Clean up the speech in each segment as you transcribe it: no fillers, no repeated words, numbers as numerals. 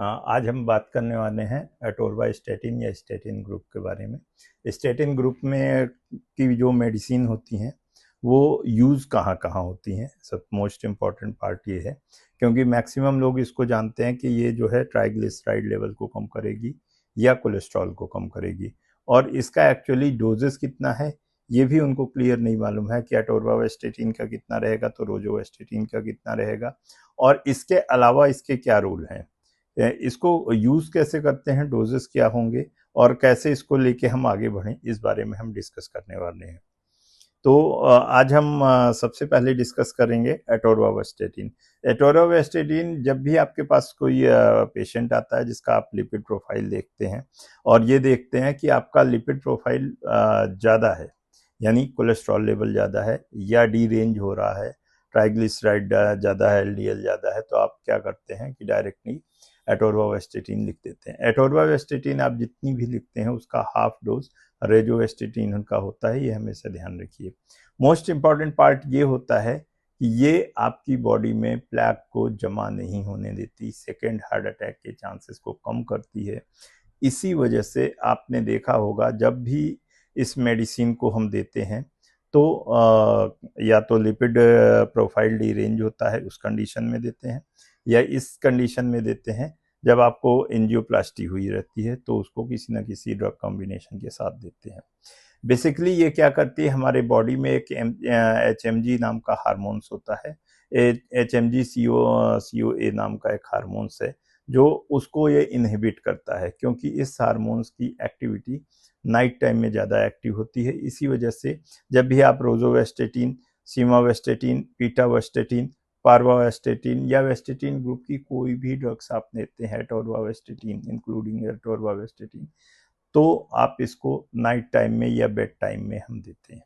आज हम बात करने वाले हैं एटोरवास्टैटिन या स्टैटिन ग्रुप के बारे में। स्टैटिन ग्रुप में की जो मेडिसिन होती हैं वो यूज़ कहाँ कहाँ होती हैं, सब मोस्ट इम्पॉर्टेंट पार्ट ये है, क्योंकि मैक्सिमम लोग इसको जानते हैं कि ये जो है ट्राइग्लिसराइड लेवल को कम करेगी या कोलेस्ट्रॉल को कम करेगी, और इसका एक्चुअली डोजेस कितना है ये भी उनको क्लियर नहीं मालूम है कि एटोरवास्टैटिन का कितना रहेगा तो रोजुवास्टैटिन का कितना रहेगा, और इसके अलावा इसके क्या रोल हैं, इसको यूज़ कैसे करते हैं, डोजेस क्या होंगे और कैसे इसको लेके हम आगे बढ़ें, इस बारे में हम डिस्कस करने वाले हैं। तो आज हम सबसे पहले डिस्कस करेंगे एटोरवास्टैटिन। एटोरवास्टैटिन, जब भी आपके पास कोई पेशेंट आता है जिसका आप लिपिड प्रोफाइल देखते हैं और ये देखते हैं कि आपका लिपिड प्रोफाइल ज़्यादा है, यानी कोलेस्ट्रॉल लेवल ज़्यादा है या डी रेंज हो रहा है, ट्राइग्लिसराइड ज़्यादा है, एलडीएल ज़्यादा है, तो आप क्या करते हैं कि डायरेक्टली एटोरवास्टैटिन लिख देते हैं। एटोरवास्टैटिन आप जितनी भी लिखते हैं उसका हाफ डोज रोजुवास्टैटिन उनका होता है, ये हमेशा ध्यान रखिए। मोस्ट इम्पॉर्टेंट पार्ट ये होता है कि ये आपकी बॉडी में प्लेक को जमा नहीं होने देती, सेकेंड हार्ट अटैक के चांसेस को कम करती है। इसी वजह से आपने देखा होगा जब भी इस मेडिसिन को हम देते हैं तो या तो लिपिड प्रोफाइल डी रेंज होता है उस कंडीशन में देते हैं, या इस कंडीशन में देते हैं जब आपको एंजियोप्लास्टी हुई रहती है तो उसको किसी न किसी ड्रग कॉम्बिनेशन के साथ देते हैं। बेसिकली ये क्या करती है, हमारे बॉडी में एक HMG नाम का हार्मोन्स होता है, HMG CoA नाम का एक हार्मोन्स है जो उसको ये इनहिबिट करता है, क्योंकि इस हार्मोन्स की एक्टिविटी नाइट टाइम में ज़्यादा एक्टिव होती है। इसी वजह से जब भी आप रोजुवास्टैटिन, सिमावास्टैटिन, पीटावास्टैटिन, पार्वावास्टैटिन या वास्टैटिन ग्रुप की कोई भी ड्रग्स आप लेते हैं, एटोरवास्टैटिन इंक्लूडिंग एटोरवास्टैटिन, तो आप इसको नाइट टाइम में या बेड टाइम में हम देते हैं।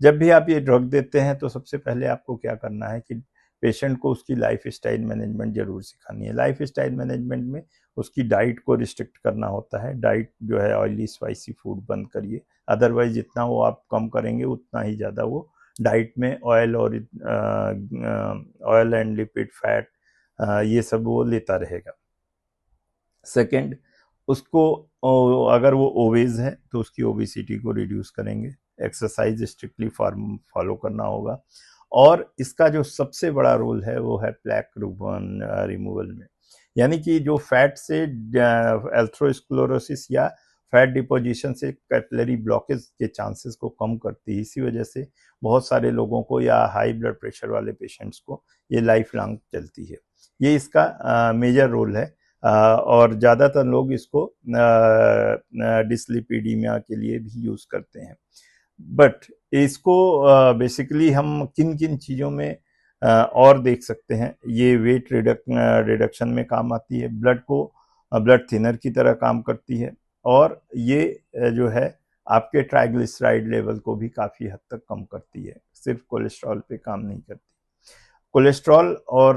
जब भी आप ये ड्रग देते हैं तो सबसे पहले आपको क्या करना है कि पेशेंट को उसकी लाइफ स्टाइल मैनेजमेंट जरूर सिखानी है। लाइफ स्टाइल मैनेजमेंट में उसकी डाइट को रिस्ट्रिक्ट करना होता है। डाइट जो है ऑयली स्पाइसी फूड बंद करिए, अदरवाइज जितना वो आप कम करेंगे उतना ही ज़्यादा वो डाइट में ऑयल और ऑयल एंड लिपिड फैट ये सब वो लेता रहेगा। सेकंड, उसको अगर वो ओवेज है तो उसकी ओबेसिटी को रिड्यूस करेंगे, एक्सरसाइज स्ट्रिक्टली फॉलो करना होगा, और इसका जो सबसे बड़ा रोल है वो है प्लेक रिमूवल में, यानी कि जो फैट से एथेरोस्क्लेरोसिस या फैट डिपोजिशन से कैपिलरी ब्लॉकेज के चांसेस को कम करती है। इसी वजह से बहुत सारे लोगों को या हाई ब्लड प्रेशर वाले पेशेंट्स को ये लाइफ लॉन्ग चलती है। ये इसका मेजर रोल है, और ज़्यादातर लोग इसको डिस्लिपिडीमिया के लिए भी यूज़ करते हैं। बट इसको बेसिकली हम किन किन चीज़ों में और देख सकते हैं, ये वेट रिडक्शन में काम आती है, ब्लड थिनर की तरह काम करती है, और ये जो है आपके ट्राइग्लिसराइड लेवल को भी काफ़ी हद तक कम करती है, सिर्फ कोलेस्ट्रॉल पे काम नहीं करती। कोलेस्ट्रॉल और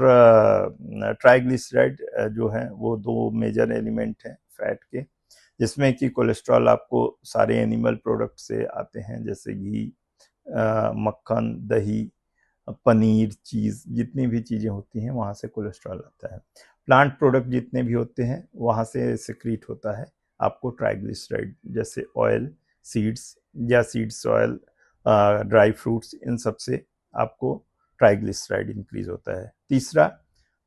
ट्राइग्लिसराइड जो है वो दो मेजर एलिमेंट हैं फैट के, जिसमें कि कोलेस्ट्रॉल आपको सारे एनिमल प्रोडक्ट से आते हैं, जैसे घी, मक्खन, दही, पनीर, चीज़, जितनी भी चीज़ें होती हैं वहाँ से कोलेस्ट्रॉल आता है। प्लांट प्रोडक्ट जितने भी होते हैं वहाँ से सिक्रीट होता है आपको ट्राइग्लिसराइड, जैसे ऑयल, सीड्स या सीड्स ऑयल, ड्राई फ्रूट्स, इन सब से आपको ट्राइग्लिसराइड इंक्रीज होता है। तीसरा,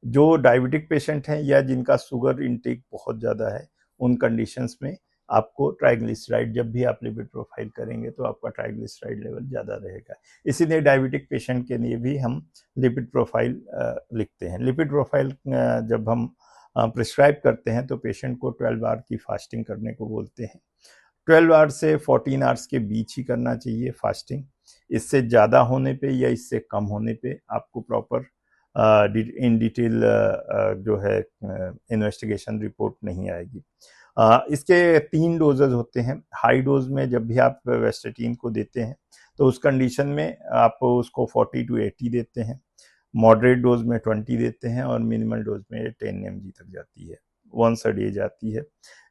जो डायबिटिक पेशेंट हैं या जिनका शुगर इंटेक बहुत ज़्यादा है, उन कंडीशंस में आपको ट्राइग्लिसराइड, जब भी आप लिपिड प्रोफाइल करेंगे तो आपका ट्राइग्लिसराइड लेवल ज़्यादा रहेगा। इसीलिए डायबिटिक पेशेंट के लिए भी हम लिपिड प्रोफाइल लिखते हैं। लिपिड प्रोफाइल जब हम प्रिस्क्राइब करते हैं तो पेशेंट को 12 आवर की फास्टिंग करने को बोलते हैं। 12 आवर्स से 14 आवर्स के बीच ही करना चाहिए फास्टिंग। इससे ज़्यादा होने पे या इससे कम होने पे आपको प्रॉपर इन डिटेल जो है इन्वेस्टिगेशन रिपोर्ट नहीं आएगी। इसके 3 डोजेज होते हैं। हाई डोज में जब भी आप वास्टैटिन को देते हैं तो उस कंडीशन में आप उसको 40 to 80 देते हैं, मॉडरेट डोज में 20 देते हैं, और मिनिमल डोज में 10 mg तक जाती है, वंस अ डे जाती है।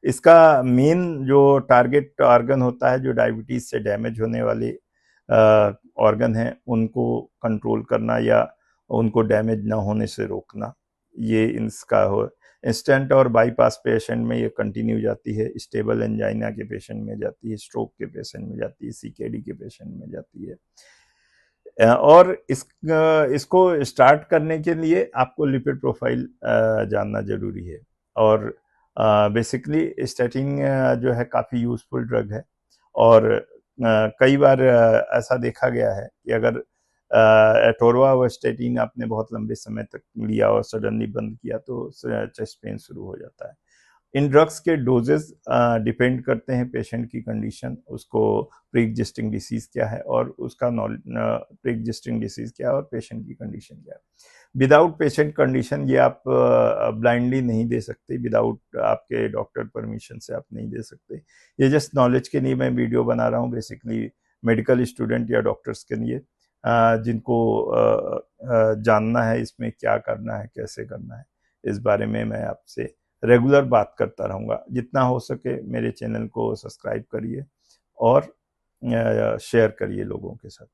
इसका मेन जो टारगेट ऑर्गन होता है, जो डायबिटीज़ से डैमेज होने वाले ऑर्गन हैं उनको कंट्रोल करना या उनको डैमेज ना होने से रोकना, ये इसका हो। इंस्टेंट और बाईपास पेशेंट में ये कंटिन्यू जाती है, स्टेबल एंजाइना के पेशेंट में जाती है, स्ट्रोक के पेशेंट में जाती है, सीकेडी के पेशेंट में जाती है। और इसको स्टार्ट करने के लिए आपको लिपिड प्रोफाइल जानना जरूरी है। और बेसिकली स्टैटिन जो है काफ़ी यूजफुल ड्रग है, और कई बार ऐसा देखा गया है कि अगर एटोरवास्टेटिन आपने बहुत लंबे समय तक लिया और सडनली बंद किया तो चेस्ट पेन शुरू हो जाता है। इन ड्रग्स के डोजेस डिपेंड करते हैं पेशेंट की कंडीशन, उसको प्री एग्जिस्टिंग डिसीज क्या है और उसका प्री एग्जिस्टिंग डिसीज क्या है और पेशेंट की कंडीशन क्या है। विदाउट पेशेंट कंडीशन ये आप ब्लाइंडली नहीं दे सकते, विदाउट आपके डॉक्टर परमिशन से आप नहीं दे सकते। ये जस्ट नॉलेज के लिए मैं वीडियो बना रहा हूँ, बेसिकली मेडिकल स्टूडेंट या डॉक्टर्स के लिए, जिनको जानना है इसमें क्या करना है, कैसे करना है, इस बारे में मैं आपसे रेगुलर बात करता रहूँगा। जितना हो सके मेरे चैनल को सब्सक्राइब करिए और शेयर करिए लोगों के साथ।